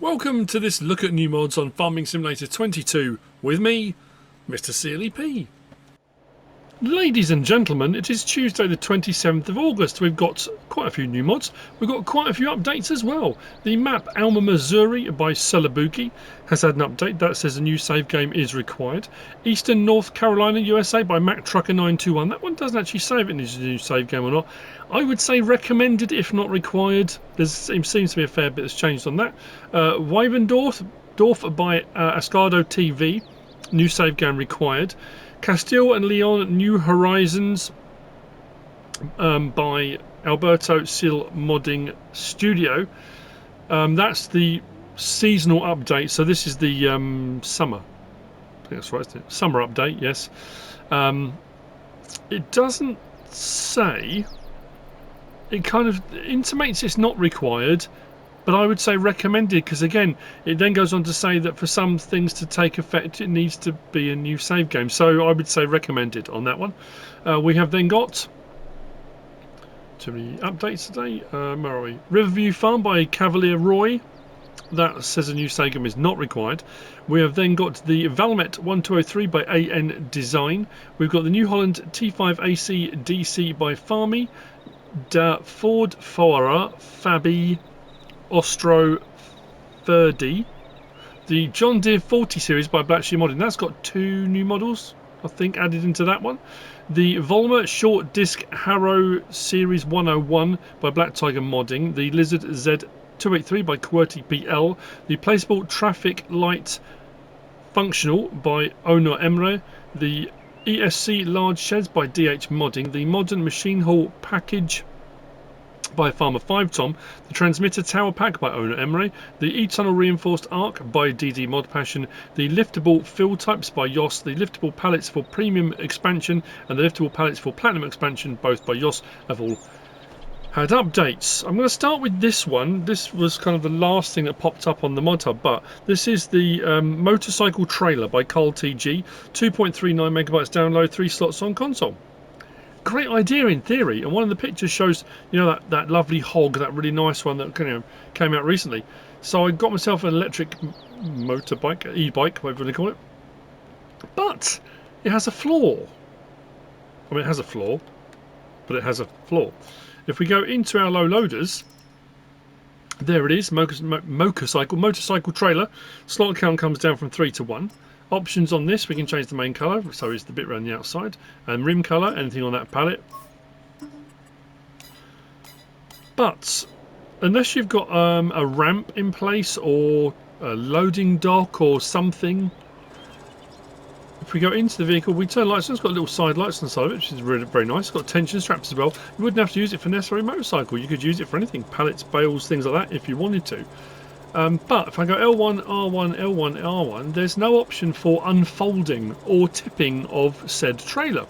Welcome to this look at new mods on Farming Simulator 22 with me, MrSealyp. Ladies and gentlemen, it is Tuesday the 27th of August. We've got quite a few new mods. We've got quite a few updates as well. The map Alma, Missouri by Celabuki has had an update that says a new save game is required. Eastern North Carolina, USA by MacTrucker921. That one doesn't actually say if it needs a new save game or not. I would say recommended if not required. There seems to be a fair bit that's changed on that. Windrower by Ascardo TV. New save game required. Castile and Leon New Horizons by Alberto Sil Modding Studio. That's the seasonal update. So this is the summer. I think that's right, isn't it? Summer update, yes. It doesn't say. It kind of intimates it's not required. But I would say recommended because, again, it then goes on to say that for some things to take effect, it needs to be a new save game. So I would say recommended on that one. We have then got too many updates today. Where are we? Riverview Farm by Cavalier Roy. That says a new save game is not required. We have then got the Valmet 1203 by AN Design. We've got the New Holland T5 AC DC by Farmy. Da Ford Fora Fabi Ostro 30, the John Deere 40 series by Black Sheep Modding. That's got two new models, I think, added into that one. The Volmer Short Disc Harrow Series 101 by Black Tiger Modding. The Lizard Z283 by QWERTY PL. The Placable Traffic Light Functional by Ono Emre. The ESC Large Sheds by DH Modding. The Modern Machine Hall Package by Farmer 5 Tom, the Transmitter Tower Pack by Owner Emery, the E-Tunnel Reinforced Arc by DD Mod Passion, the Liftable Fill Types by Yoss, the Liftable Pallets for Premium Expansion and the Liftable Pallets for Platinum Expansion, both by Yoss, have all had updates. I'm going to start with this one. This was kind of the last thing that popped up on the Modhub, but this is the Motorcycle Trailer by Carl TG, 2.39 megabytes download, 3 slots on console. Great idea in theory, and one of the pictures shows, you know, that lovely hog, that really nice one that came out recently. So I got myself an electric motorbike, e-bike, whatever you call it. But it has a flaw. I mean, it has a flaw, but it has a flaw. If we go into our low loaders, there it is, motorcycle trailer. Slot count comes down from 3 to 1. Options on this, we can change the main colour, so it's the bit around the outside, and rim colour, anything on that palette. But unless you've got a ramp in place or a loading dock or something, if we go into the vehicle, we turn lights on. It's got little side lights on the side of it, which is really very nice. It's got tension straps as well. You wouldn't have to use it for necessary motorcycle. You could use it for anything, pallets, bales, things like that, if you wanted to. But if I go L1, R1, L1, R1, there's no option for unfolding or tipping of said trailer.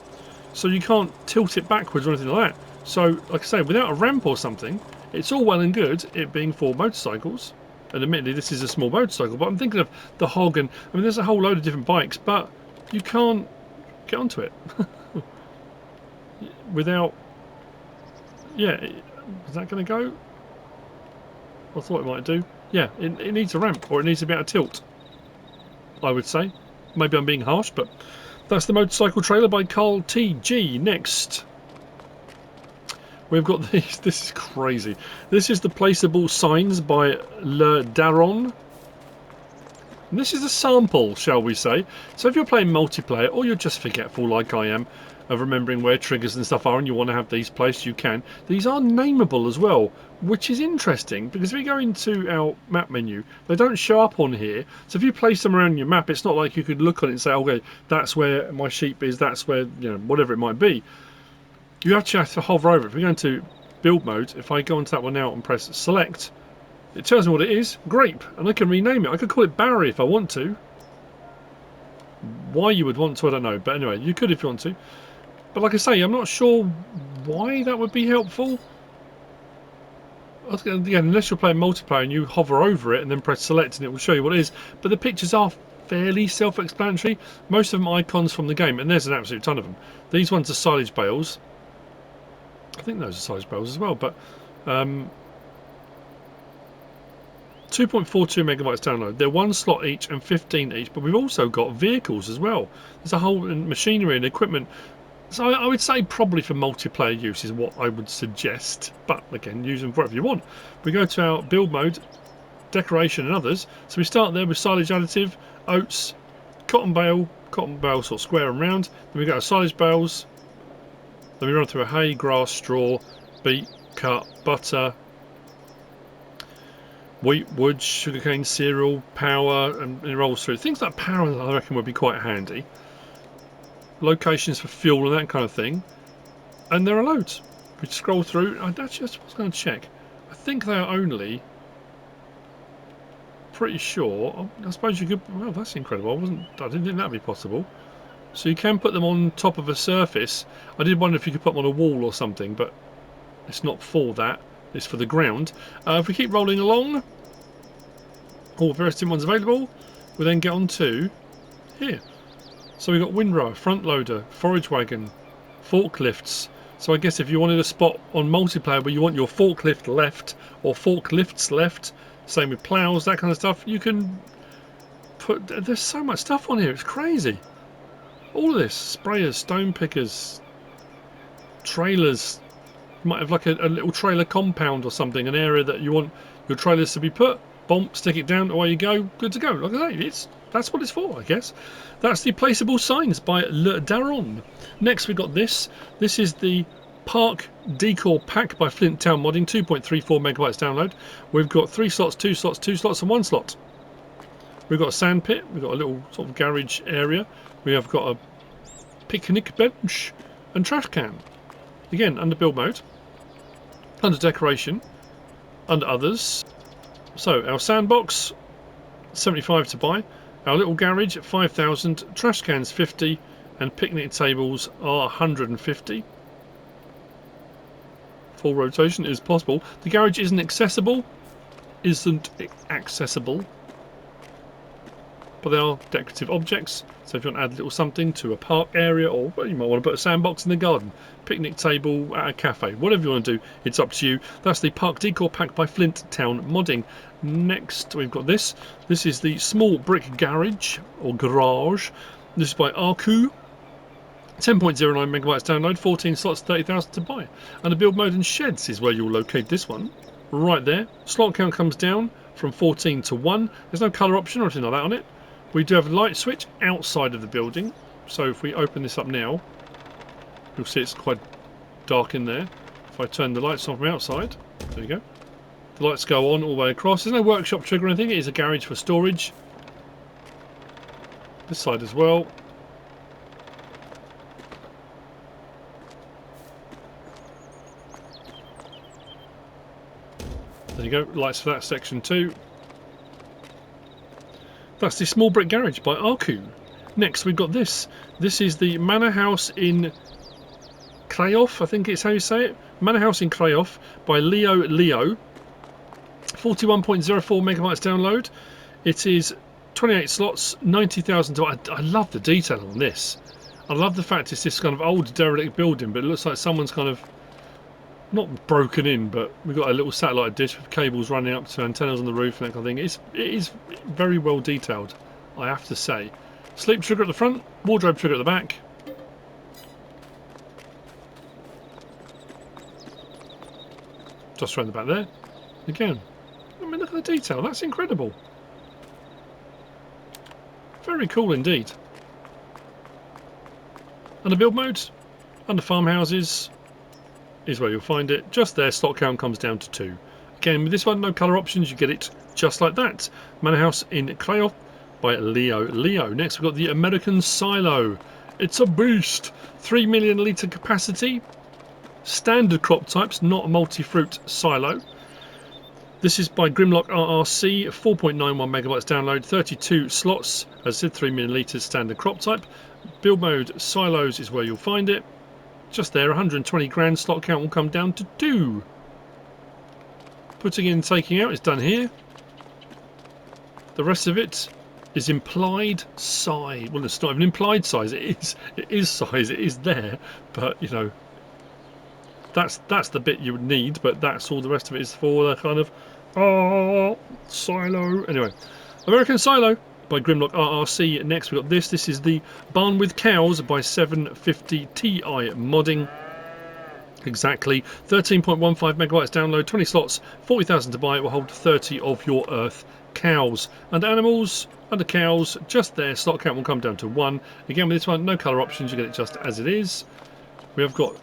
So you can't tilt it backwards or anything like that. So, like I say, without a ramp or something, it's all well and good, it being for motorcycles. And admittedly, this is a small motorcycle, but I'm thinking of the hog and, I mean, there's a whole load of different bikes, but you can't get onto it. Without, yeah, is that going to go? I thought it might do. Yeah, it needs a ramp, or it needs to be able to tilt, I would say. Maybe I'm being harsh, but that's the Motorcycle Trailer by Carl TG. Next, we've got these. This is crazy. This is the Placeable Signs by Daron. And this is a sample, shall we say. So if you're playing multiplayer, or you're just forgetful like I am, of remembering where triggers and stuff are, and you want to have these placed, you can. These are nameable as well, which is interesting, because if we go into our map menu, they don't show up on here. So if you place them around your map, it's not like you could look on it and say, okay, that's where my sheep is, that's where, you know, whatever it might be. You actually have to hover over it. If we go into build mode, if I go onto that one now and press select, it tells me what it is, grape, and I can rename it. I could call it Barry if I want to. Why you would want to, I don't know, but anyway, you could if you want to. But like I say, I'm not sure why that would be helpful. Again, unless you're playing multiplayer and you hover over it and then press select and it will show you what it is. But the pictures are fairly self-explanatory. Most of them are icons from the game, and there's an absolute ton of them. These ones are silage bales. I think those are silage bales as well, but 2.42 megabytes download. They're 1 slot each and 15 each, but we've also got vehicles as well. There's a whole machinery and equipment. So I would say probably for multiplayer use is what I would suggest. But again, use them for whatever you want. We go to our build mode, decoration and others. So we start there with silage additive, oats, cotton bale sort of square and round. Then we go to silage bales. Then we run through a hay, grass, straw, beet, cut, butter, wheat, wood, sugarcane, cereal, power, and it rolls through. Things like power I reckon would be quite handy. Locations for fuel and that kind of thing. And there are loads. We scroll through. I was going to check. I think they are only... Pretty sure. I suppose you could... Well, that's incredible. I didn't think that'd be possible. So you can put them on top of a surface. I did wonder if you could put them on a wall or something, but it's not for that. It's for the ground. If we keep rolling along, all the various different ones available, we then get on to here. So we've got windrower, front loader, forage wagon, forklifts. So I guess if you wanted a spot on multiplayer where you want your forklift left or forklifts left, same with plows, that kind of stuff, you can put... There's so much stuff on here, it's crazy. All of this, sprayers, stone pickers, trailers. You might have like a little trailer compound or something, an area that you want your trailers to be put. Boom, stick it down, away you go, good to go. Like I say, that's what it's for, I guess. That's the placeable signs by Daron. Next we got this. This is the Park Decor Pack by FlintTown Modding, 2.34 megabytes download. We've got 3 slots, 2 slots, 2 slots and 1 slot. We've got a sand pit, we've got a little sort of garage area. We have got a picnic bench and trash can. Again, under build mode. Under decoration. Under others. So, our sandbox, 75 to buy. Our little garage at 5,000. Trash cans 50. And picnic tables are 150. Full rotation is possible. The garage isn't accessible. But they are decorative objects. So if you want to add a little something to a park area, or well, you might want to put a sandbox in the garden, picnic table at a cafe, whatever you want to do, it's up to you. That's the Park Decor Pack by FlintTown Modding. Next we've got this. This is the small brick garage, or garage. This is by ARcu. 10.09 megabytes download, 14 slots, 30,000 to buy. And the build mode and sheds is where you'll locate this one. Right there. Slot count comes down from 14 to 1. There's no colour option or anything like that on it. We do have a light switch outside of the building. So if we open this up now, you'll see it's quite dark in there. If I turn the lights on from outside, there you go. The lights go on all the way across. There's no workshop trigger or anything. It is a garage for storage. This side as well. There you go, lights for that section too. That's the small brick garage by ARcu. Next we've got this. This is the Manor House in Krajow, I think it's how you say it. Manor House in Krajow by LeoLeo. 41.04 megabytes download. It is 28 slots, 90,000. I love the detail on this. I love the fact it's this kind of old derelict building, but it looks like someone's kind of not broken in, but we've got a little satellite dish with cables running up to antennas on the roof and that kind of thing. It is very well detailed, I have to say. Sleep trigger at the front, wardrobe trigger at the back. Just around the back there. Again, I mean, look at the detail. That's incredible. Very cool indeed. Under build mode, under farmhouses, is where you'll find it. Just there, slot count comes down to 2. Again, with this one, no colour options, you get it just like that. Manor House in Krajow by LeoLeo. Next, we've got the American Silo. It's a beast. 3 million litre capacity. Standard crop types, not a multi-fruit silo. This is by Grimlock RRC, 4.91 megabytes download, 32 slots. As I said, 3 million litres standard crop type. Build mode silos is where you'll find it. Just there, 120 grand, slot count will come down to 2. Putting in and taking out is done here. The rest of it is implied size. Well, it's not even implied size, it is size, it is there, but you know, that's the bit you would need, but that's all the rest of it is for the kind of Oh, Silo. Anyway, American Silo by Grimlock RRC. Next we got this. This is the Barn with Cows by 750 Ti modding. Exactly 13.15 megabytes download, 20 slots, 40,000 to buy. It will hold 30 of your earth cows. Under animals, under cows, just there. Slot count will come down to 1. Again with this one, no colour options. You get it just as it is. We have got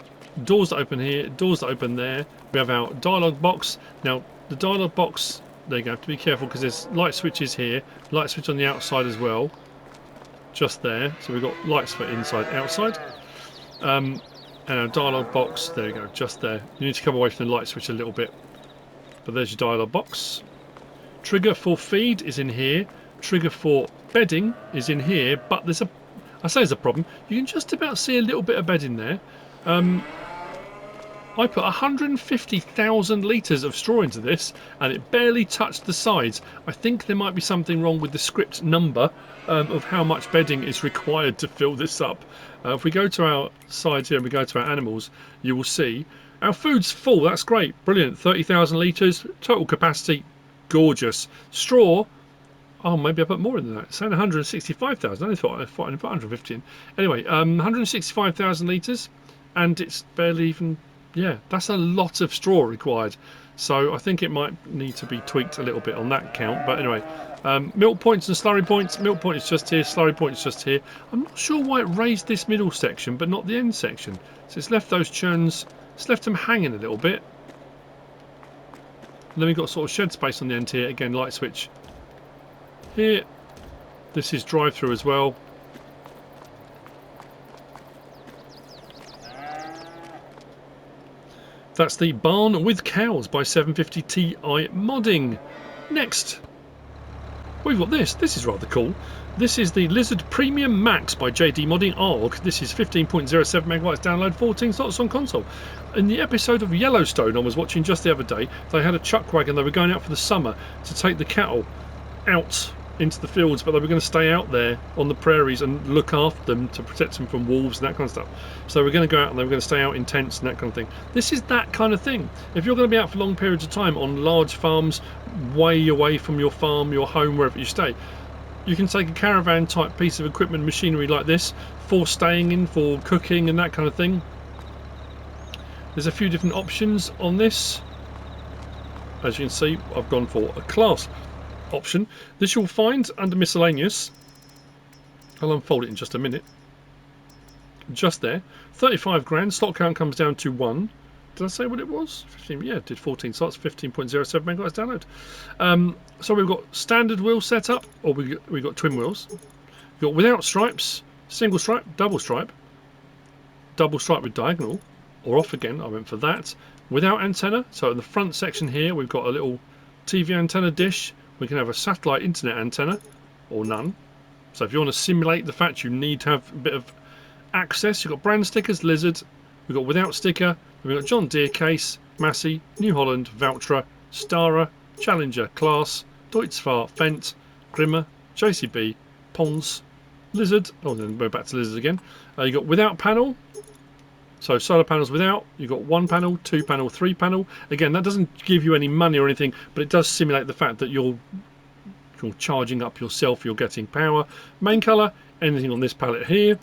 doors that open here, doors that open there. We have our dialogue box. Now the dialogue box, there you go, have to be careful because there's light switches here, light switch on the outside as well, just there. So we've got lights for inside, outside. And our dialogue box, there you go, just there. You need to come away from the light switch a little bit. But there's your dialogue box. Trigger for feed is in here. Trigger for bedding is in here. But there's I say there's a problem. You can just about see a little bit of bedding there. I put 150,000 litres of straw into this and it barely touched the sides. I think there might be something wrong with the script number of how much bedding is required to fill this up. If we go to our sides here and we go to our animals, you will see our food's full. That's great, brilliant. 30,000 litres, total capacity, gorgeous. Straw, oh, maybe I put more in that. It's saying 165,000. I thought I put 150 in. Anyway, 165,000 litres, and it's barely even. Yeah, that's a lot of straw required. So I think it might need to be tweaked a little bit on that count. But anyway, milk points and slurry points. Milk point is just here, slurry point is just here. I'm not sure why it raised this middle section, but not the end section. So it's left those churns, it's left them hanging a little bit. And then we've got sort of shed space on the end here. Again, light switch here. This is drive-through as well. That's the Barn with Cows by 750 Ti modding. Next, we've got this. This is rather cool. This is the Lizard Premium Max by JD Modding ARG. This is 15.07 megabytes download, 14 slots on console. In the episode of Yellowstone I was watching just the other day, they had a chuck wagon. They were going out for the summer to take the cattle out into the fields, but they were going to stay out there on the prairies and look after them to protect them from wolves and that kind of stuff. So they were going to go out and they were going to stay out in tents and that kind of thing. This is that kind of thing. If you're going to be out for long periods of time on large farms, way away from your farm, your home, wherever you stay, you can take a caravan type piece of equipment, machinery like this for staying in, for cooking and that kind of thing. There's a few different options on this. As you can see, I've gone for a class option. This you'll find under miscellaneous. I'll unfold it in just a minute. Just there, 35 grand. Slot count comes down to 1. Did I say what it was? 15. Yeah, it did 14 slots. 15.07 megabytes download. So we've got standard wheel setup, or we got twin wheels. We've got without stripes, single stripe, double stripe with diagonal, or off again. I went for that. Without antenna. So in the front section here, we've got a little TV antenna dish. We can have a satellite internet antenna, or none. So if you want to simulate the fact you need to have a bit of access, you've got brand stickers, Lizard. We've got without sticker. We've got John Deere case, Massey, New Holland, Valtra, Stara, Challenger, Class, Deutzfahr, Fendt, Grimmer, JCB, Pons, Lizard. Oh, then we're back to Lizard again. You've got without panel. So solar panels without, you've got 1 panel, 2 panel, 3 panel. Again, that doesn't give you any money or anything, but it does simulate the fact that you're charging up yourself, you're getting power. Main colour, anything on this palette here,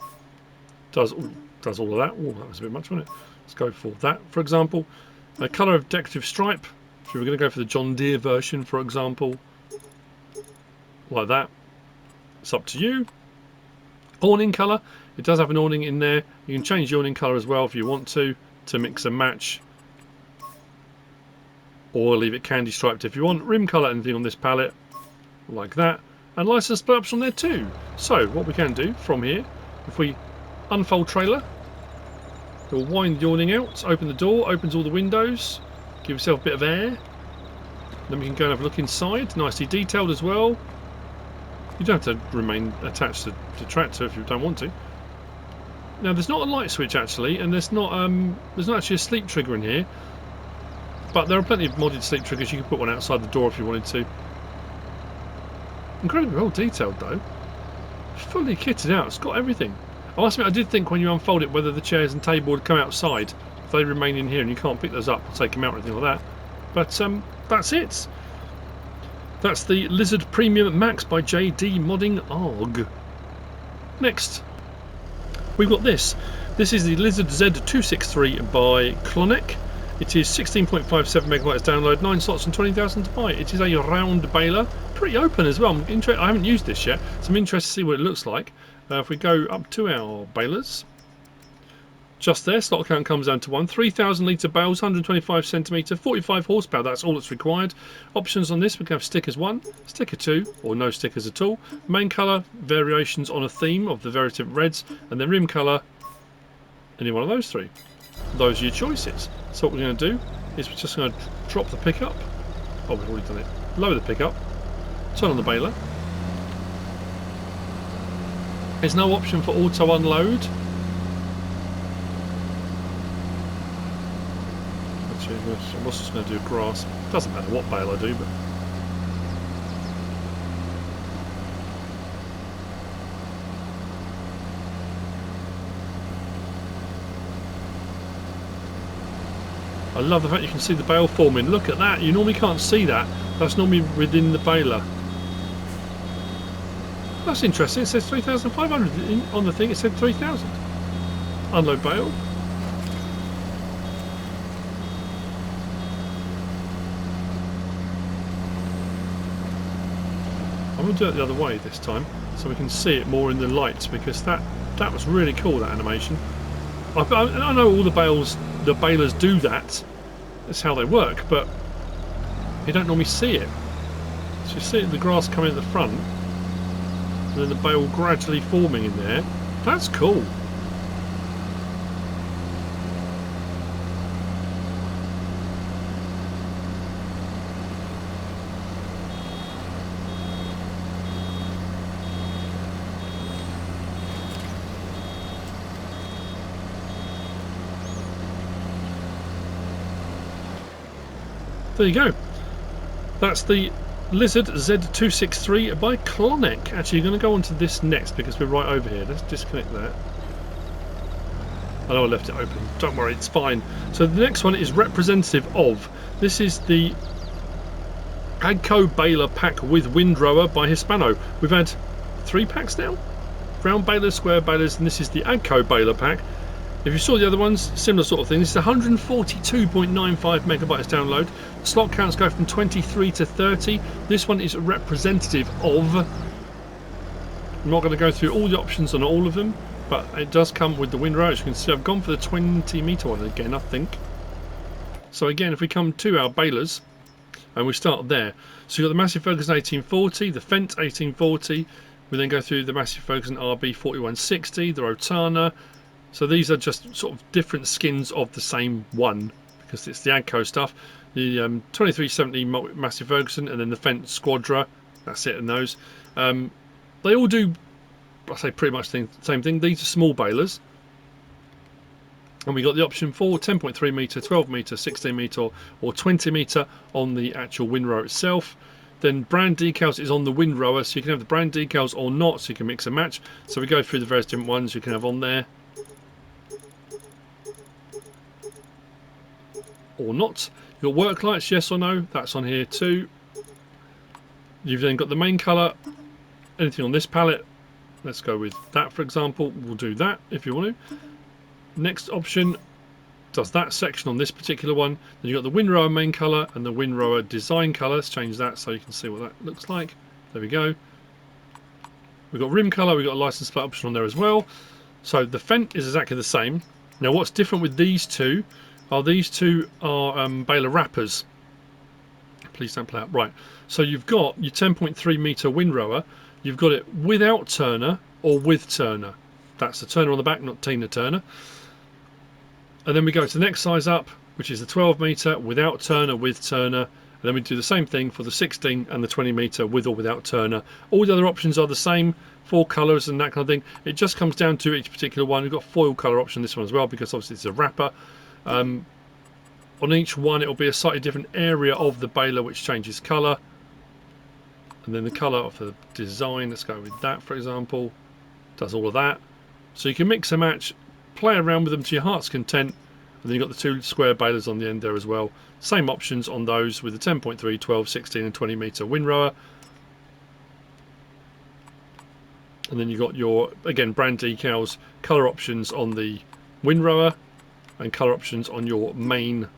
does all of that. Oh, that was a bit much, wasn't it? Let's go for that, for example. A colour of decorative stripe. So we're going to go for the John Deere version, for example. Like that. It's up to you. Awning colour. It does have an awning in there. You can change the awning colour as well if you want to mix and match. Or leave it candy striped if you want. Rim colour, anything on this palette. Like that. And license plate option there too. So what we can do from here, if we unfold trailer, we'll wind the awning out, open the door, opens all the windows, give yourself a bit of air. Then we can go and have a look inside, nicely detailed as well. You don't have to remain attached to the tractor if you don't want to. Now there's not a light switch actually, and there's not actually a sleep trigger in here. But there are plenty of modded sleep triggers. You can put one outside the door if you wanted to. Incredibly well detailed though. Fully kitted out. It's got everything. I must admit, I did think when you unfold it whether the chairs and table would come outside. If they remain in here and you can't pick those up or take them out or anything like that. But that's it. That's the Lizard Premium Max by JD Modding ARG. Next, we've got this. This is the Lizard Z263 by Klonek. It is 16.57 megabytes download, 9 slots and 20,000 to buy. It is a round baler, pretty open as well. I haven't used this yet, so I'm interested to see what it looks like. If we go up to our balers, just there, slot count comes down to 1. 3,000 litre bales, 125 centimetre, 45 horsepower, that's all that's required. Options on this, we can have stickers 1, sticker 2, or no stickers at all. Main colour, variations on a theme of the various different reds, and then rim colour, any one of those three. Those are your choices. So what we're going to do is we're just going to drop the pickup. Oh, we've already done it. Lower the pickup, turn on the baler. There's no option for auto unload. I was just going to do grass. Doesn't matter what bale I do, but I love the fact you can see the bale forming. Look at that. You normally can't see that. That's normally within the baler. That's interesting. It says 3,500 on the thing. It said 3,000. Unload bale. I'm going to do it the other way this time so we can see it more in the lights, because that was really cool, that animation. I know all the balers do that. That's how they work, but you don't normally see it. So you see the grass coming at the front, and then the bale gradually forming in there. That's cool. There you go. That's the Lizard Z263 by Klonek. Actually, you're going to go on to this next because we're right over here. Let's disconnect that. I know I left it open. Don't worry, it's fine. So the next one is representative of. This is the AGCO Baler pack with Windrower by Hispano. We've had 3 packs now. Round balers, square balers, and this is the AGCO Baler pack. If you saw the other ones, similar sort of thing. This is 142.95 megabytes download. Slot counts go from 23 to 30. This one is representative of. I'm not going to go through all the options on all of them, but it does come with the Windrower. As you can see, I've gone for the 20 metre one again, I think. So again, if we come to our balers, and we start there. So you've got the Massive Ferguson 1840, the Fendt 1840. We then go through the Massive Ferguson RB 4160, the Rotana. So these are just sort of different skins of the same one, because it's the AGCO stuff. The 2370 Massive Ferguson, and then the Fendt Squadra. That's it in those. They all do, I say, pretty much the same thing. These are small balers. And we got the option for 10.3 metre, 12 metre, 16 metre or 20 metre on the actual Windrower itself. Then brand decals is on the Windrower, so you can have the brand decals or not, so you can mix and match. So we go through the various different ones you can have on there. Or not. Your work lights, yes or no, that's on here too. You've then got the main colour, anything on this palette. Let's go with that, for example. We'll do that if you want to. Next option does that section on this particular one. Then you've got the Windrower main colour and the Windrower design colour. Let's change that so you can see what that looks like. There we go. We've got rim colour, we've got a license plate option on there as well. So the Fendt is exactly the same. Now what's different with these two are baler wrappers. Please don't play out. Right, so you've got your 10.3 metre Windrower. You've got it without turner or with turner. That's the turner on the back, not Tina Turner. And then we go to the next size up, which is the 12 metre without turner, with turner. And then we do the same thing for the 16 and the 20 metre with or without turner. All the other options are the same, 4 colours and that kind of thing. It just comes down to each particular one. We've got foil colour option this one as well, because obviously it's a wrapper. On each one it will be a slightly different area of the baler which changes colour. And then the colour of the design, let's go with that for example, does all of that. So you can mix and match, play around with them to your heart's content, then you've got the 2 square balers on the end there as well. Same options on those with the 10.3, 12, 16 and 20 metre windrower. And then you've got your, again, brand decals, colour options on the windrower and colour options on your main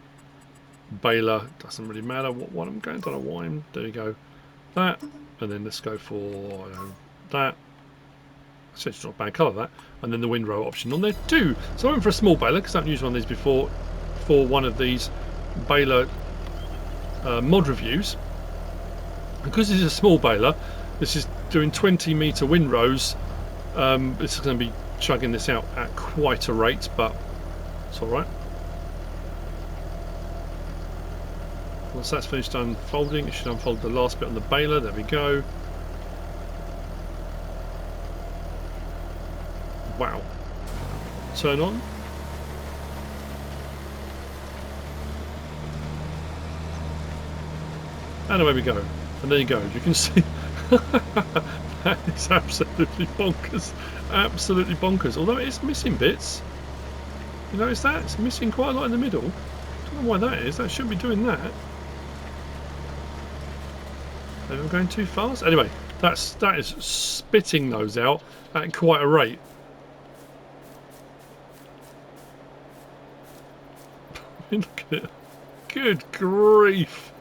baler. Doesn't really matter what I'm going, don't know why I'm, there you go. That, and then let's go for that. It's not a bad colour, that. And then the windrow option on there too. So I went for a small baler because I haven't used one of these before for one of these baler mod reviews. Because this is a small baler, this is doing 20 metre windrows. This is going to be chugging this out at quite a rate, but it's alright. Once that's finished unfolding, it should unfold the last bit on the baler. There we go. Wow. Turn on. And away we go. And there you go. You can see that is absolutely bonkers. Absolutely bonkers. Although it is missing bits. You notice that? It's missing quite a lot in the middle. I don't know why that is. That shouldn't be doing that. Maybe I'm going too fast. Anyway, that is spitting those out at quite a rate. Look at it. Good grief.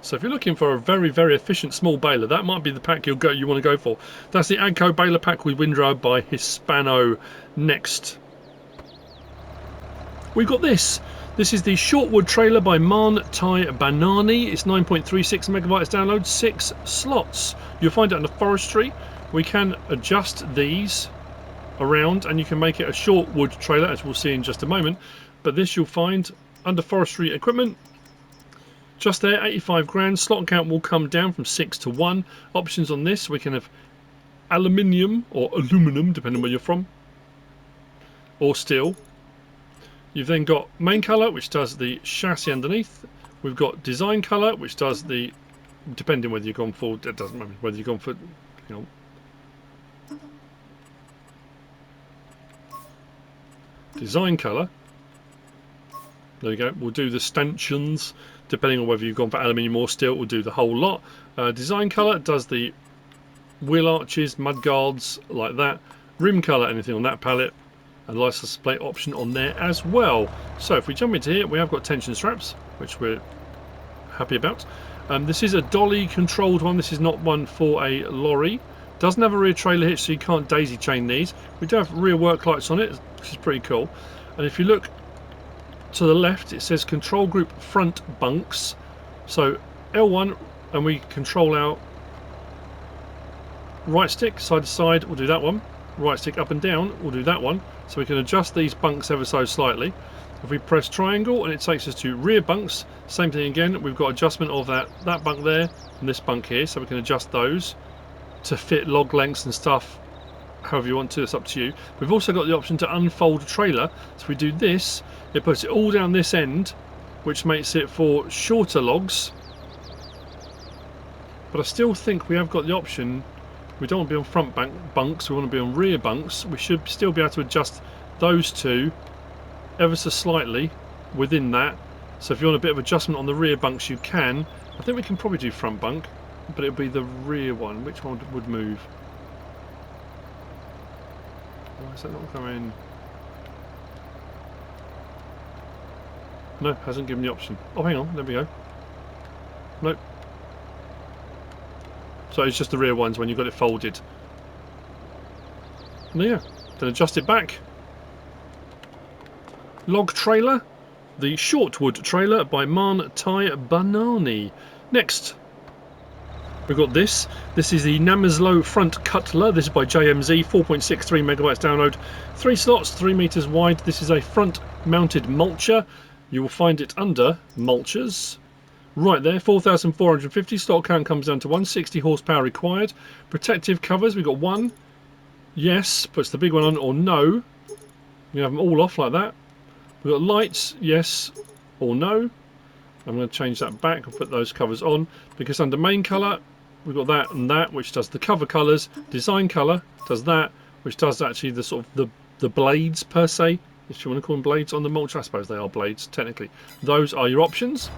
So if you're looking for a very, very efficient small baler, that might be the pack you want to go for. That's the AGCO baler pack with Windrower by Hispano. Next, we've got this. This is the Shortwood trailer by MaanTieBanaani. It's 9.36 megabytes download, 6 slots. You'll find it under forestry. We can adjust these around and you can make it a Shortwood trailer, as we'll see in just a moment. But this you'll find under forestry equipment. Just there, 85 grand. Slot count will come down from 6 to 1. Options on this, we can have aluminium or aluminum, depending where you're from, or steel. You've then got main colour, which does the chassis underneath. We've got design colour, which does the, depending whether you've gone for, it doesn't matter whether you've gone for, design colour. There you go. We'll do the stanchions, depending on whether you've gone for aluminium or steel. We'll do the whole lot. Design colour does the wheel arches, mud guards, like that. Rim colour, anything on that palette. And license plate option on there as well. So if we jump into here, we have got tension straps, which we're happy about. This is a dolly controlled one. This is not one for a lorry. Doesn't have a rear trailer hitch, so you can't daisy chain these. We do have rear work lights on it, which is pretty cool. And if you look to the left, it says control group front bunks. So L1, and we control our right stick side to side, we'll do that one. Right stick up and down, we'll do that one. So we can adjust these bunks ever so slightly. If we press triangle and it takes us to rear bunks, same thing again. We've got adjustment of that bunk there and this bunk here, so we can adjust those to fit log lengths and stuff however you want to. It's up to you. We've also got the option to unfold a trailer. So if we do this, it puts it all down this end, which makes it for shorter logs. But I still think we have got the option. We don't want to be on front bunks, we want to be on rear bunks. We should still be able to adjust those two ever so slightly within that. So if you want a bit of adjustment on the rear bunks, you can. I think we can probably do front bunk, but it'll be the rear one. Which one would move? Why is that not going? No, hasn't given the option. Oh, hang on, there we go. Nope. So it's just the rear ones when you've got it folded. And yeah, then adjust it back. Log trailer, the Shortwood trailer by MaanTieBanaani. Next, we've got this. This is the Namyslo front Cutler. This is by JMZ, 4.63 megabytes download, 3 slots, 3 meters wide. This is a front mounted mulcher. You will find it under mulchers. Right there, 4,450. Stock count comes down to 160 horsepower required. Protective covers, we've got 1. Yes, puts the big one on, or no. You have them all off like that. We've got lights, yes or no. I'm going to change that back and put those covers on, because under main colour we've got that and that, which does the cover colours. Design colour does that, which does actually the sort of the the blades per se, if you want to call them blades on the mulch. I suppose they are blades technically. Those are your options.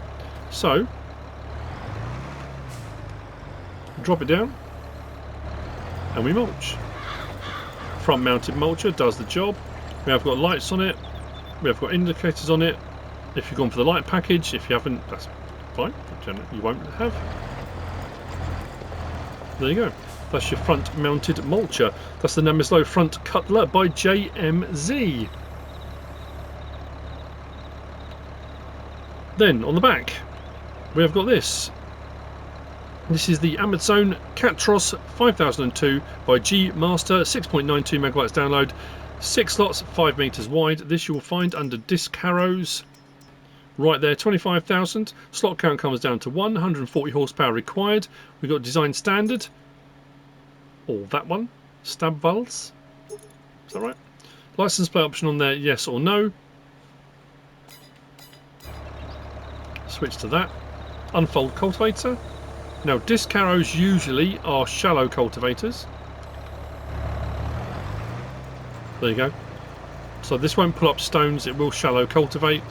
So drop it down and we mulch. Front mounted mulcher does the job. We have got lights on it, we have got indicators on it. If you've gone for the light package, if you haven't, that's fine, you won't have. There you go. That's your front mounted mulcher. That's the Namyslo front Cutler by JMZ. Then on the back we have got this. This is the Amazon Catros 5002 by G Master, 6.92 megabytes download, 6 slots, 5 meters wide. This you will find under disc arrows. Right there, 25,000. Slot count comes down to 140 horsepower required. We've got design standard. Or that one. Stab valves. Is that right? License plate option on there, yes or no. Switch to that. Unfold cultivator. Now, disc arrows usually are shallow cultivators. There you go. So this won't pull up stones, it will shallow cultivate.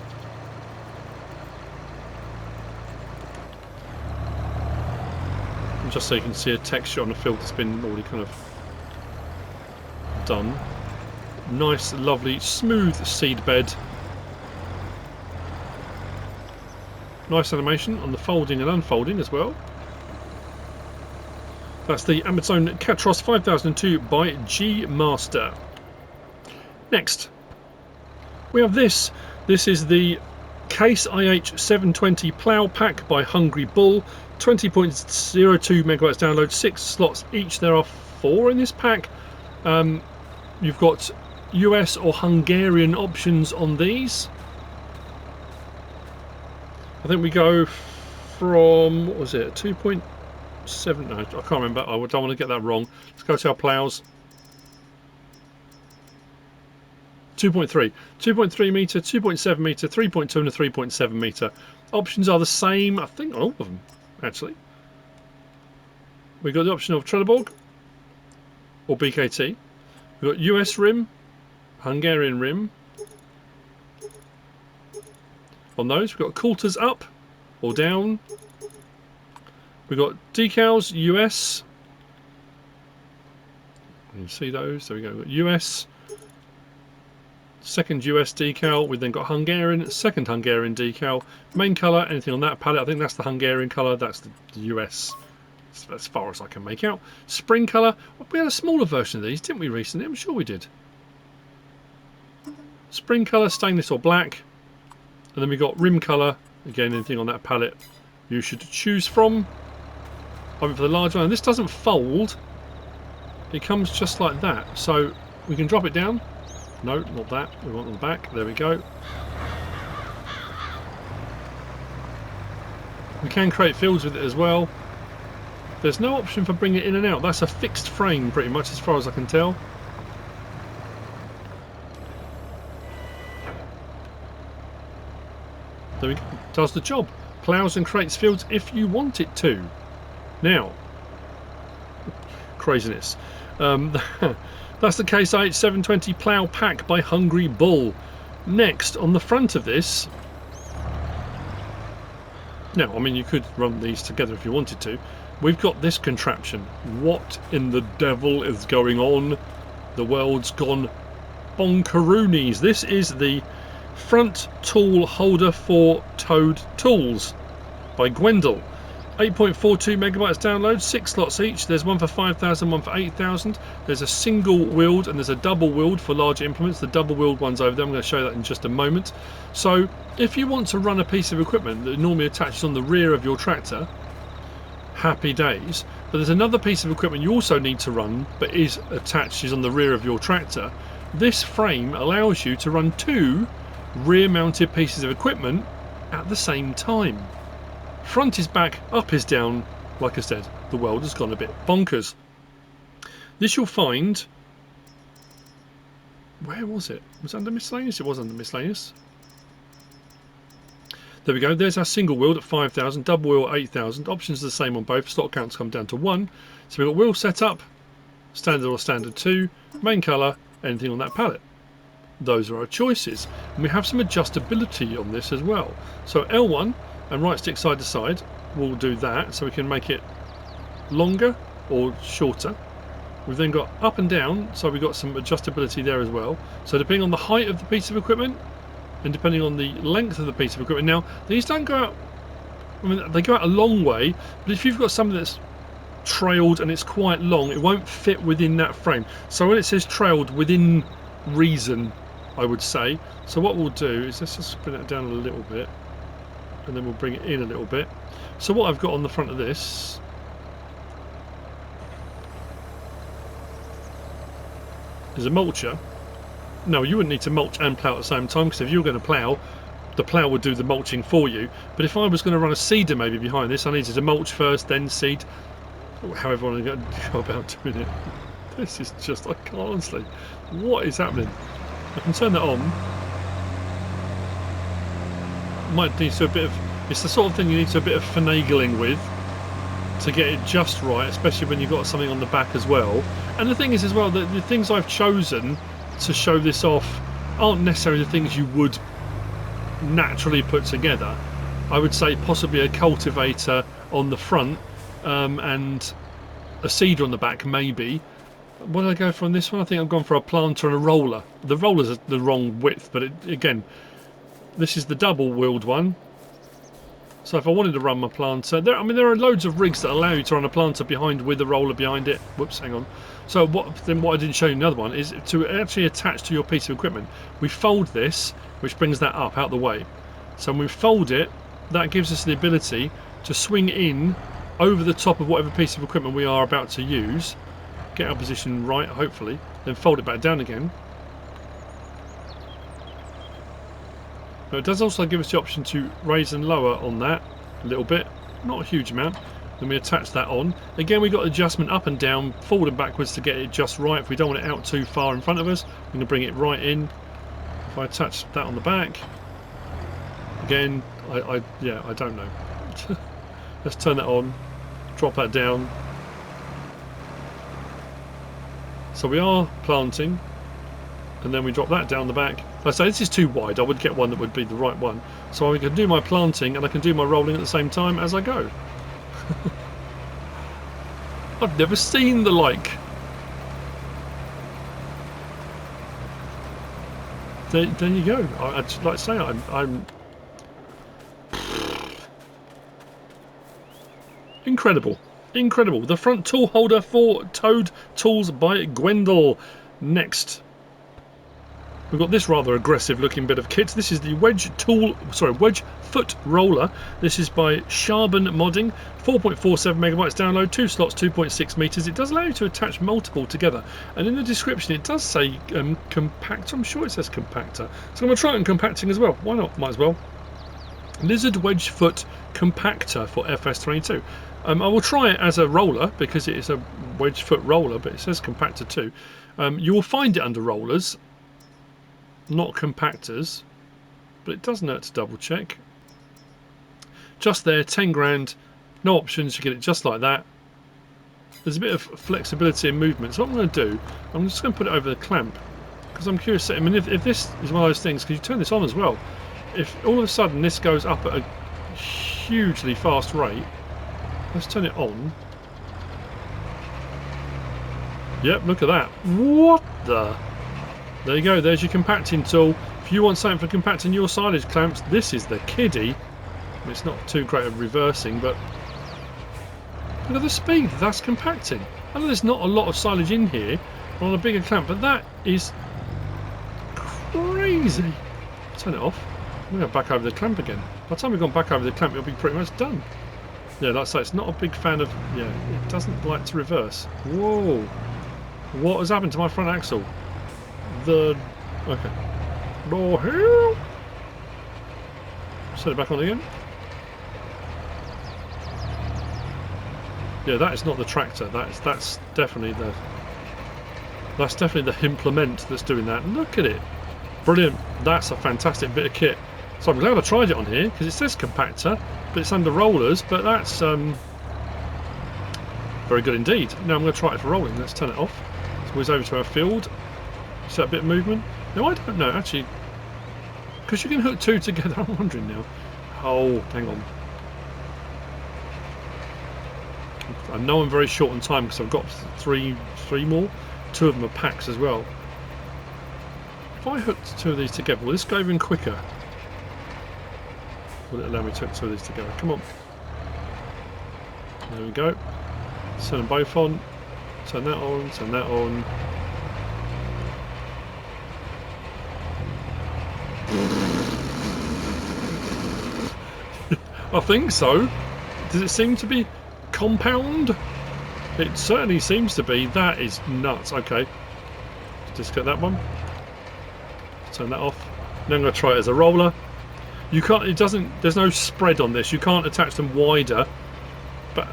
And just so you can see a texture on the field that's been already kind of done. Nice, lovely, smooth seed bed. Nice animation on the folding and unfolding as well. That's the Amazon Catros 5002 by G Master. Next, we have this. This is the Case IH 720 Plow Pack by Hungry Bull. 20.02 megabytes download, 6 slots each. There are 4 in this pack. You've got US or Hungarian options on these. I think we go from, what was it, 2.7, no, I can't remember, I don't want to get that wrong. Let's go to our ploughs. 2.3 metre, 2.7 metre, 3.2 and a 3.7 metre. Options are the same, I think, on all of them, actually. We've got the option of Trelleborg or BKT. We've got US rim, Hungarian rim. On those, we've got coulters up or down. We've got decals, US. You can see those. There we go. We've got US. Second US decal. We've then got Hungarian, second Hungarian decal. Main colour, anything on that palette. I think that's the Hungarian colour. That's the US. As far as I can make out. Spring colour. We had a smaller version of these, didn't we, recently? I'm sure we did. Spring colour, stainless or black. And then we got rim colour, again anything on that palette you should choose from. I went for the large one, and this doesn't fold, it comes just like that, so we can drop it down. No, not that, we want it on the back, there we go. We can create fields with it as well. There's no option for bringing it in and out, that's a fixed frame pretty much as far as I can tell. There we go. Does the job. Ploughs and creates fields if you want it to. Now, craziness. That's the Case IH 720 Plough Pack by Hungry Bull. Next, on the front of this. Now, I mean, you could run these together if you wanted to. We've got this contraption. What in the devil is going on? The world's gone bonkeroonies. This is the front tool holder for towed tools by GWENDAL. 8.42 megabytes download, 6 slots each. There's one for 5,000, one for 8,000. There's a single wheeled and there's a double wheeled for larger implements. The double wheeled one's over there. I'm going to show you that in just a moment. So if you want to run a piece of equipment that normally attaches on the rear of your tractor, happy days. But there's another piece of equipment you also need to run but attaches on the rear of your tractor. This frame allows you to run 2 rear mounted pieces of equipment at the same time. Front is back, up is down. Like I said, the world has gone a bit bonkers. This you'll find, where was it? Was it under miscellaneous? It was under miscellaneous. There we go, there's our single wheeled at 5,000, double wheel at 8,000. Options are the same on both, slot counts come down to 1. So we've got wheel setup, standard or standard 2, main colour, anything on that palette. those are our choices. And we have some adjustability on this as well. So L1 and right stick side to side will do that, so we can make it longer or shorter. We've then got up and down, so we've got some adjustability there as well. So depending on the height of the piece of equipment and depending on the length of the piece of equipment. Now these don't go out, I mean they go out a long way, but if you've got something that's trailed and it's quite long, it won't fit within that frame. So when it says trailed, within reason, I would say. So what we'll do is let's just bring that down a little bit and then we'll bring it in a little bit. So what I've got on the front of this is a mulcher. No, you wouldn't need to mulch and plough at the same time, because if you were going to plough, the plough would do the mulching for you. But if I was going to run a seeder maybe behind this, I needed to mulch first, then seed. However I want to go about doing it. This is just, I can't honestly. What is happening? I can turn that on. Might need to a bit of. It's the sort of thing you need to a bit of finagling with to get it just right, especially when you've got something on the back as well. And the thing is as well that the things I've chosen to show this off aren't necessarily the things you would naturally put together. I would say possibly a cultivator on the front and a seeder on the back maybe. What did I go for on this one? I think I've gone for a planter and a roller. The roller's the wrong width, but again, this is the double-wheeled one. So if I wanted to run my planter, there are loads of rigs that allow you to run a planter behind with a roller behind it. Whoops, hang on. So what I didn't show you in the other one is to actually attach to your piece of equipment. We fold this, which brings that up out the way. So when we fold it, that gives us the ability to swing in over the top of whatever piece of equipment we are about to use. Get our position right, hopefully, then fold it back down again. But it does also give us the option to raise and lower on that a little bit, not a huge amount. Then we attach that on. Again, we've got adjustment up and down, forward and backwards to get it just right. If we don't want it out too far in front of us, we're going to bring it right in. If I attach that on the back, again, I don't know. Let's turn that on, drop that down. So we are planting, and then we drop that down the back. I say this is too wide. I would get one that would be the right one. So I can do my planting and I can do my rolling at the same time as I go. I've never seen the like. There you go. I'd just like to say I'm incredible. Incredible. The front tool holder for Toad Tools by GWENDAL. Next, we've got this rather aggressive looking bit of kit. This is the Wedge foot roller. This is by Schaben modding. 4.47 megabytes download, 2 slots, 2.6 meters. It does allow you to attach multiple together. And in the description it does say compactor. I'm sure it says compactor. So I'm going to try it on compacting as well. Why not? Might as well. Lizard wedge foot compactor for FS22. I will try it as a roller because it is a wedge foot roller, but it says compactor too. You will find it under rollers, not compactors, but it doesn't hurt to double check. Just there, 10 grand, no options, you get it just like that. There's a bit of flexibility and movement. So what I'm going to do, I'm just going to put it over the clamp because I'm curious. I mean, if this is one of those things, because you turn this on as well, if all of a sudden this goes up at a hugely fast rate, let's turn it on. Yep, look at that. What the? There you go, there's your compacting tool. If you want something for compacting your silage clamps, this is the kiddie. It's not too great at reversing, but look at the speed that's compacting. I know there's not a lot of silage in here on a bigger clamp, but that is crazy. Turn it off. I'm going to go back over the clamp again. By the time we've gone back over the clamp, it'll be pretty much done. Yeah, like I say, it's not a big fan of... Yeah, it doesn't like to reverse. Whoa. What has happened to my front axle? Okay. No hell. Set it back on again. Yeah, that is not the tractor. That's definitely the implement that's doing that. Look at it. Brilliant. That's a fantastic bit of kit. So I'm glad I tried it on here because it says compactor, but it's under rollers. But that's very good indeed. Now I'm going to try it for rolling. Let's turn it off. Let's whiz over to our field. See that bit of movement? No, I don't know, actually. Because you can hook two together, I'm wondering now. Oh, hang on. I know I'm very short on time because I've got three more. Two of them are packs as well. If I hooked two of these together, will this go even quicker? Will it allow me to hook two of these together? Come on. There we go. Turn them both on. Turn that on. Turn that on. I think so. Does it seem to be compound? It certainly seems to be. That is nuts. Okay. Just get that one. Turn that off. Now I'm going to try it as a roller. You can't. It doesn't. There's no spread on this. You can't attach them wider. But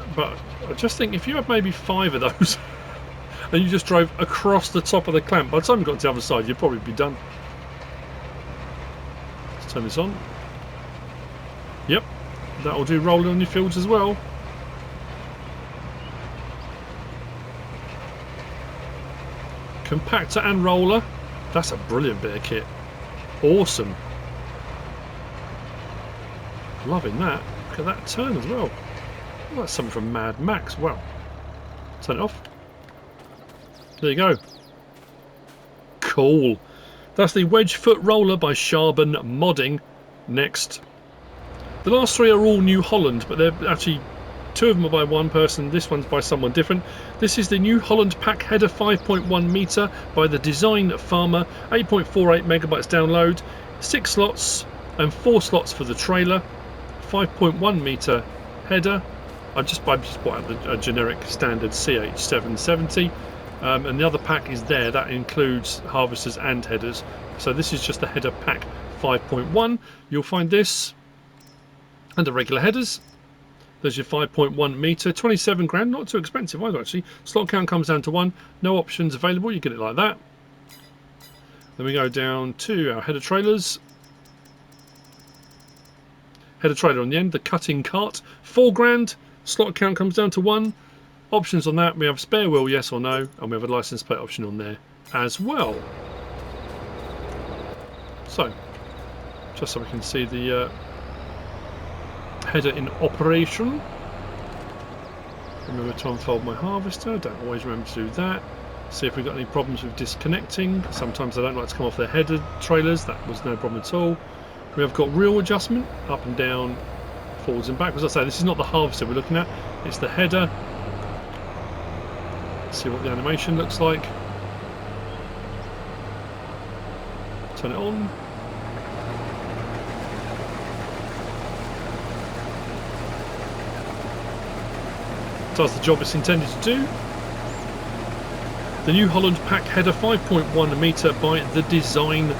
I just think if you had maybe 5 of those, and you just drove across the top of the clamp, by the time you got to the other side, you'd probably be done. Let's turn this on. Yep. That'll do rolling on your fields as well. Compactor and roller. That's a brilliant bit of kit. Awesome. Loving that. Look at that turn as well. Oh, that's something from Mad Max. Wow. Turn it off. There you go. Cool. That's the Wedge foot roller by Schaben modding. Next. The last 3 are all New Holland, but they're actually 2 of them are by one person. This one's by someone different. This is the New Holland pack header 5.1 meter by the Design Farmer. 8.48 megabytes download. 6 slots and 4 slots for the trailer. 5.1 meter header. I just bought a generic standard CH770, and the other pack is there. That includes harvesters and headers. So this is just the header pack 5.1. You'll find this under regular headers. There's your 5.1 meter, 27 grand, not too expensive either actually. Slot count comes down to 1, no options available, you get it like that. Then we go down to our header trailers. Header trailer on the end, the cutting cart, 4 grand, slot count comes down to 1. Options on that, we have spare wheel, yes or no, and we have a license plate option on there as well. So, just so we can see the header in operation. Remember to unfold my harvester, don't always remember to do that. See if we've got any problems with disconnecting. Sometimes they don't like to come off their header trailers, that was no problem at all. We have got reel adjustment, up and down, forwards and backwards. As I say, this is not the harvester we're looking at, it's the header. Let's see what the animation looks like. Turn it on. Does the job it's intended to do. The New Holland pack header 5.1 meter by the Design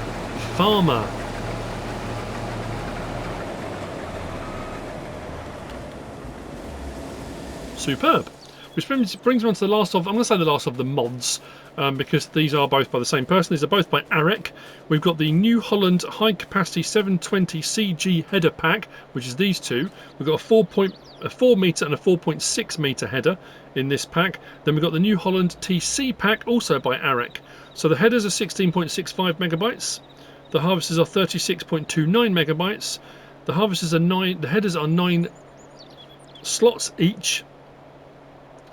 Farmer. Superb. Which brings me on to the last of, I'm going to say the last of the mods, because these are both by the same person. These are both by Arek. We've got the New Holland high capacity 720 CG header pack, which is these two. We've got a 4 meter and a 4.6 meter header in this pack. Then we've got the New Holland TC pack, also by Arek. So the headers are 16.65 megabytes. The harvesters are 36.29 megabytes. The harvesters are 9. The headers are 9 slots each.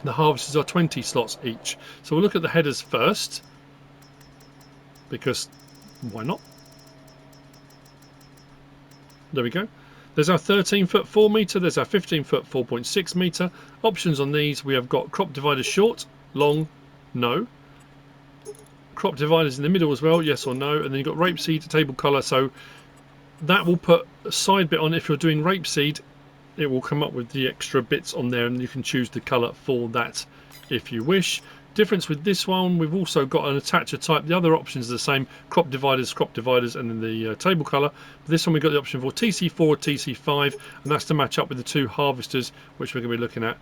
The harvesters are 20 slots each. So we'll look at the headers first, because why not? There we go. There's our 13-foot 4 meter, there's our 15-foot 4.6 meter. Options on these, we have got crop dividers short, long, no. Crop dividers in the middle as well, yes or no. And then you've got rapeseed table colour, so that will put a side bit on. If you're doing rapeseed, it will come up with the extra bits on there, and you can choose the colour for that if you wish. Difference with this one, we've also got an attacher type. The other options are the same: crop dividers, and then the table colour. This one we've got the option for TC4 or TC5, and that's to match up with the 2 harvesters, which we're going to be looking at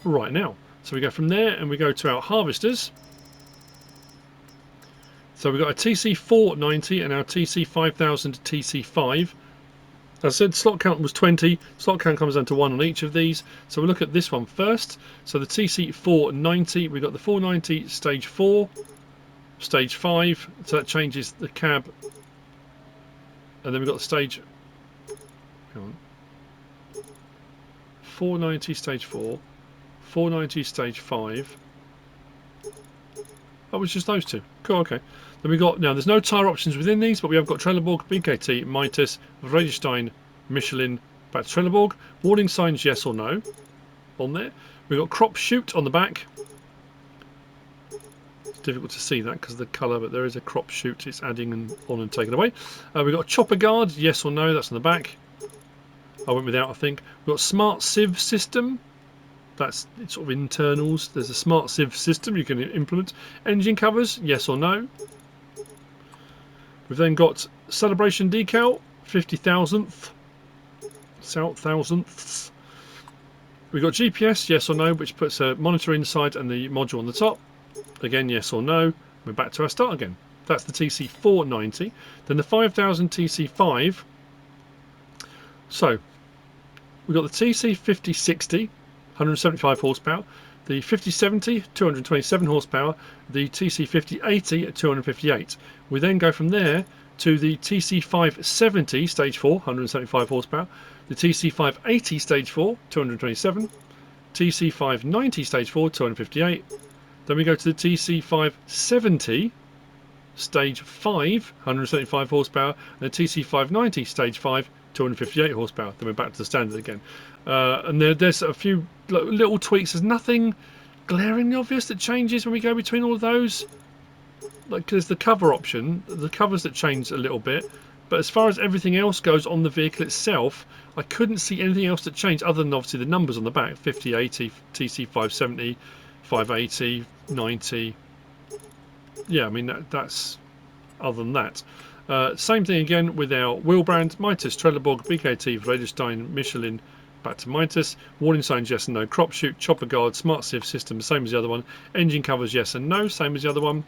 right now. So we go from there and we go to our harvesters. So we've got a TC490 and our TC5000 TC5. As I said, slot count was 20. Slot count comes down to 1 on each of these. So we'll look at this one first. So the TC490, we've got the 490 stage 4. stage 5, so that changes the cab. And then we've got the stage, hang on, 490 stage 4, 490 stage 5. That was just those two. Cool, okay. Then we got, now there's no tyre options within these, but we have got Trelleborg, BKT, Mitas, Vredestein, Michelin, back to Trelleborg. Warning signs yes or no on there. We've got crop shoot on the back. It's difficult to see that because of the colour, but there is a crop shoot. It's adding and on and taken away. We've got chopper guard, yes or no, that's on the back. I went without, I think. We've got smart sieve system. That's sort of internals. There's a smart sieve system you can implement. Engine covers, yes or no. We've then got celebration decal, 50,000th. Thousandths. We've got GPS, yes or no, which puts a monitor inside and the module on the top. Again, yes or no. We're back to our start again. That's the TC490. Then the 5000 TC5. So, we've got the TC5060, 175 horsepower. The 5070, 227 horsepower. The TC5080 at 258. We then go from there to the TC570 stage 4, 175 horsepower. The TC580 stage 4, 227. TC590 stage 4, 258. Then we go to the TC570 stage 5, 175 horsepower. And the TC590 stage 5, 258 horsepower. Then we're back to the standard again. And there's a few little tweaks. There's nothing glaringly obvious that changes when we go between all of those. Like, there's the cover option, the covers that change a little bit, but as far as everything else goes on the vehicle itself, I couldn't see anything else that changed other than obviously the numbers on the back: 50, 80, TC 570, 580, 90. Yeah, I mean that's other than that. Same thing again with our wheel brand: Mitas, Trelleborg, BKT, Vredestein, Michelin. Back to Mitas. Warning signs yes and no. Crop shoot, chopper guard, smart sieve system, same as the other one. Engine covers yes and no, same as the other one.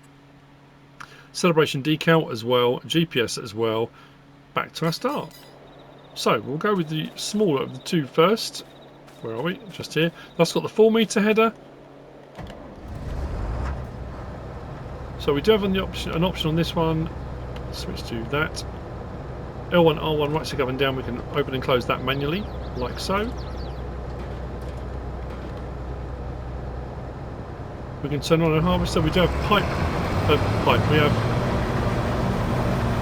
Celebration decal as well, GPS as well. Back to our start. So we'll go with the smaller of the two first. Where are we? Just here. That's got the 4-metre header. So we do have an option on this one. Switch to that. L1, R1, right stick up and down. We can open and close that manually, like so. We can turn on a harvester. We do have pipe. We have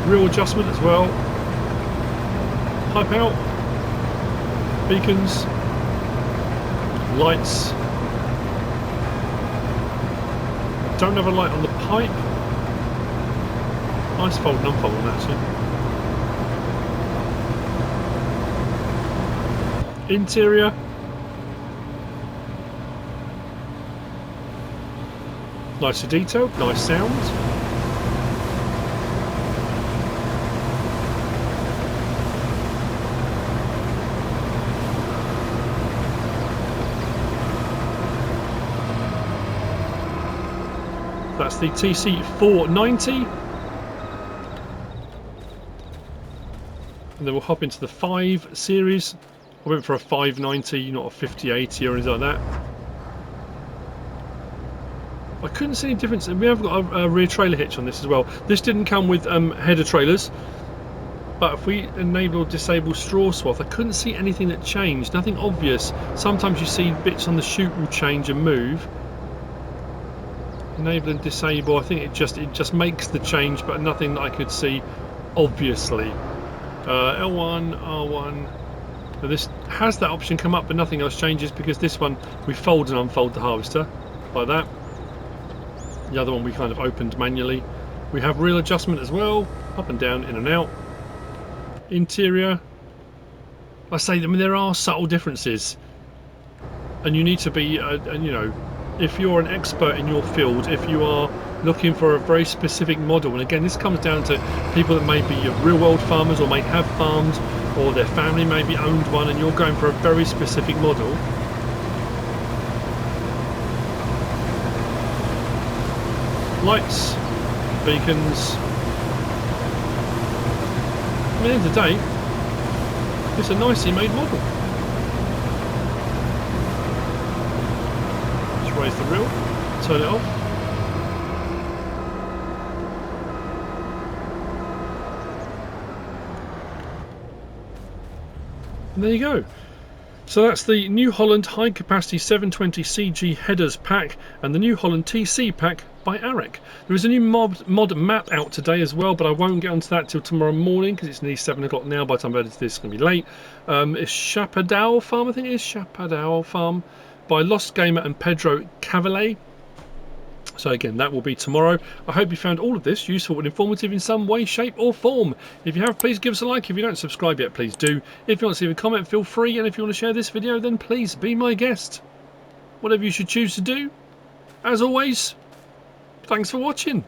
real adjustment as well. Pipe out, beacons, lights. Don't have a light on the pipe. Nice fold and unfold on that actually. Interior. Nicely detailed, nice sound. That's the TC490. And then we'll hop into the 5 series. I went for a 590, not a 5080 or anything like that. I couldn't see any difference, and we have got a rear trailer hitch on this as well. This didn't come with header trailers, but if we enable or disable straw swath, I couldn't see anything that changed, nothing obvious. Sometimes you see bits on the chute will change and move. Enable and disable, I think it just makes the change, but nothing that I could see obviously. L1, R1. Now this has that option come up, but nothing else changes because this one we fold and unfold the harvester like that. The other one we kind of opened manually. We have reel adjustment as well, up and down, in and out. Interior. I say, I mean, there are subtle differences, and you need to be, you know, if you're an expert in your field, if you are looking for a very specific model, and again, this comes down to people that may be real-world farmers or may have farms, or their family may be owned one, and you're going for a very specific model. Lights, beacons. At the end of the day, it's a nicely made model. Let's raise the reel, turn it off. And there you go. So that's the New Holland High Capacity 720 CG Headers Pack and the New Holland TC Pack by Arek. There is a new mod map out today as well, but I won't get onto that till tomorrow morning because it's nearly 7 o'clock now. By the time I edit this, it's going to be late. It's Chapadao Farm, I think it is Chapadao Farm by Lost Gamer and Pedro Cavalier. So again, that will be tomorrow. I hope you found all of this useful and informative in some way, shape or form. If you have, please give us a like. If you don't subscribe yet, please do. If you want to leave a comment, feel free. And if you want to share this video, then please be my guest. Whatever you should choose to do. As always, thanks for watching.